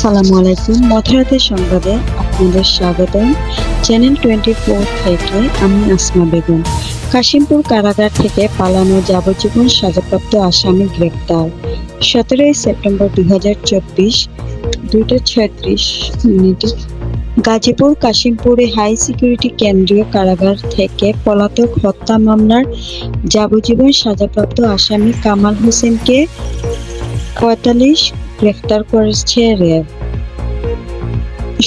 আসসালামু আলাইকুম। মধ্যরাতের সংবাদে আপনাদের স্বাগতম। চ্যানেল 24 থেকে আমি আসমা বেগম। কাশিমপুর কারাগার থেকে পালানো যাবজ্জীবন সাজাপ্রাপ্ত আসামি গ্রেপ্তার। 17 সেপ্টেম্বর 2024 2:36 গাজীপুর কাশিমপুরে হাই সিকিউরিটি কেন্দ্রীয় কারাগার থেকে পলাতক হত্যা মামলার যাবজ্জীবন সাজাপ্রাপ্ত আসামি কামাল হোসেনকে 45 গ্রেফতার করেছে র্যাব।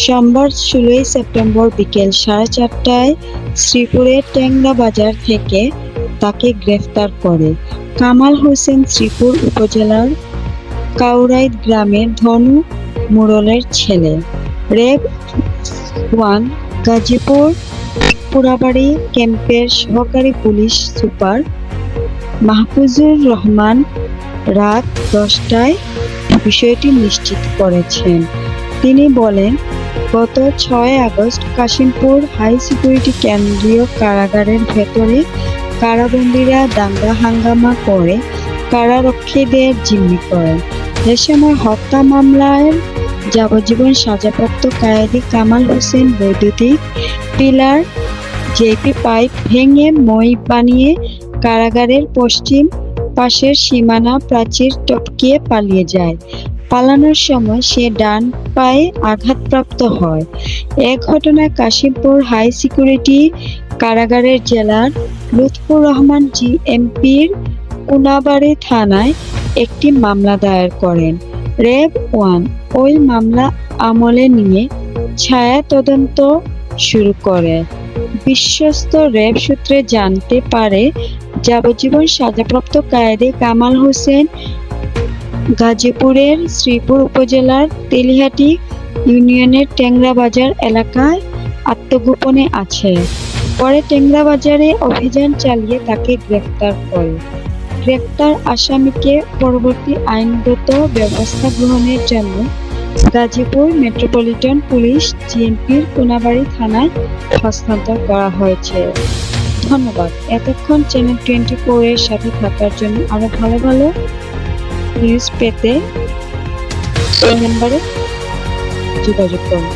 সোমবার 16 সেপ্টেম্বর বিকেল 4:30টায় শ্রীপুরের ট্যাংরা বাজার থেকে তাকে গ্রেফতার করে। কামাল হোসেন শ্রীপুর উপজেলার কাউরাইদ গ্রামের ধনু মুরলের ছেলে। র্যাব 1 গাজীপুর পুরাবাড়ি ক্যাম্পের সহকারী পুলিশ সুপার মাহফুজুর রহমান রাত 10টায় বিষয়টি নিশ্চিত করেছেন। তিনি বলেন, গত 6 আগস্ট কাশিমপুর হাই সিকিউরিটি কেন্দ্রীয় কারাগারের ভেতরে কারাবন্দীরা দাঙ্গা হাঙ্গামা করে কারারক্ষীদের জিম্মি করেন। এ সময় হত্যা মামলায় যাবজ্জীবন সাজাপ্রাপ্ত কয়েদি কামাল হোসেন বৈদ্যুতিক পিলার জেপি পাইপ ভেঙে মই বানিয়ে কারাগারের পশ্চিম পাশের সীমানা প্রাচীর টপকিয়ে পালিয়ে যায়। পালানোর সময় সে ডান পায়ে আঘাতপ্রাপ্ত হয়। এ ঘটনায় কাশিমপুর হাই সিকিউরিটি কারাগারের জেলার লুৎফুর রহমান জিএমপির কোনাবাড়ি থানায় একটি মামলা দায়ের করেন। র্যাব 1 ওই মামলা আমলে নিয়ে ছায়া তদন্ত শুরু করে। বিশ্বস্ত র্যাব সূত্রে জানতে পারে, যাবজ্জীবন সাজাপ্রাপ্ত কয়েদি কামাল হোসেন গাজীপুরের শ্রীপুর উপজেলার তেলিহাটি ইউনিয়নের ট্যাংরা বাজার এলাকায় আত্মগোপনে আছে। পরে ট্যাংরা বাজারে অভিযান চালিয়ে তাকে গ্রেফতার করে। গ্রেফতার আসামিকে পরবর্তী আইনগত ব্যবস্থা গ্রহণের জন্য গাজীপুর মেট্রোপলিটন পুলিশ জিএমপির কোনাবাড়ি থানায় হস্তান্তর করা হয়েছে। ধন্যবাদ এতক্ষণ চ্যানেল 24 এর সাথে থাকার জন্য। আরো ভালো ভালো নিউজ পেতে এই নম্বরে যোগাযোগ করুন।